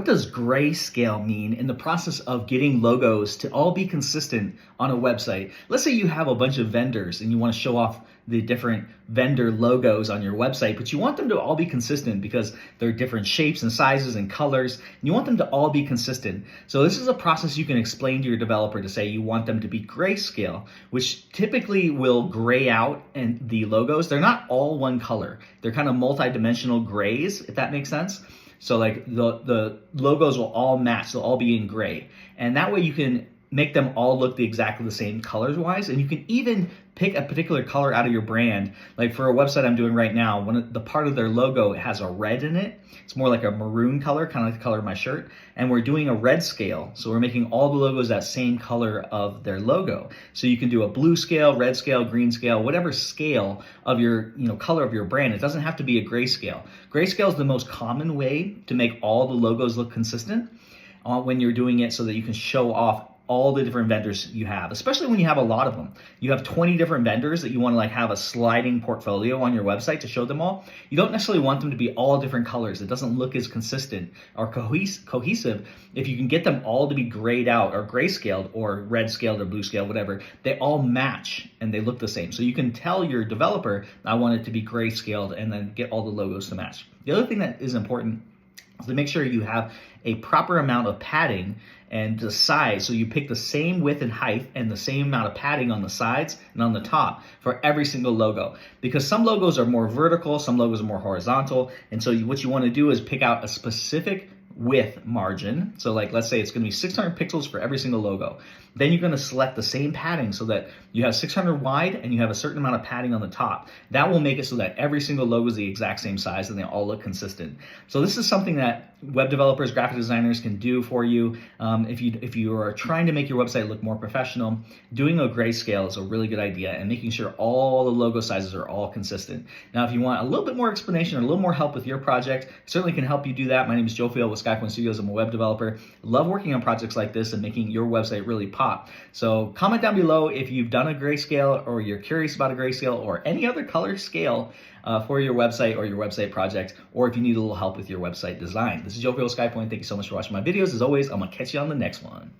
What does grayscale mean in the process of getting logos to all be consistent on a website? Let's say you have a bunch of vendors and you want to show off the different vendor logos on your website, but you want them to all be consistent because they're different shapes and sizes and colors, and you want them to all be consistent. So this is a process you can explain to your developer to say you want them to be grayscale, which typically will gray out and the logos. They're not all one color. They're kind of multi-dimensional grays, if that makes sense. So like the logos will all match, they'll all be in gray. And that way you can make them all look exactly the same colors wise. And you can even pick a particular color out of your brand. Like for a website I'm doing right now, the part of their logo has a red in it. It's more like a maroon color, kind of like the color of my shirt. And we're doing a red scale. So we're making all the logos that same color of their logo. So you can do a blue scale, red scale, green scale, whatever scale of your, color of your brand. It doesn't have to be a grayscale. Grayscale is the most common way to make all the logos look consistent when you're doing it so that you can show off all the different vendors you have, especially when you have a lot of them. You have 20 different vendors that you want to have a sliding portfolio on your website to show them all. You don't necessarily want them to be all different colors. It doesn't look as consistent or cohesive. If you can get them all to be grayed out or grayscaled or red scaled or blue scaled, whatever, they all match and they look the same. So you can tell your developer, I want it to be grayscaled, and then get all the logos to match. The other thing that is important is to make sure you have a proper amount of padding and the size. So you pick the same width and height and the same amount of padding on the sides and on the top for every single logo. Because some logos are more vertical, some logos are more horizontal. And so what you want to do is pick out a specific width margin. So let's say it's going to be 600 pixels for every single logo. Then you're going to select the same padding so that you have 600 wide and you have a certain amount of padding on the top. That will make it so that every single logo is the exact same size and they all look consistent. So this is something that web developers, graphic designers can do for you. If you are trying to make your website look more professional, doing a grayscale is a really good idea, and making sure all the logo sizes are all consistent. Now, if you want a little bit more explanation or a little more help with your project, I certainly can help you do that. My name is Joe Field with SkyPoint Studios. I'm a web developer. Love working on projects like this and making your website really pop. So comment down below if you've done a grayscale or you're curious about a grayscale or any other color scale for your website or your website project, or if you need a little help with your website design. This is Joe Field with SkyPoint. Thank you so much for watching my videos. As always, I'm going to catch you on the next one.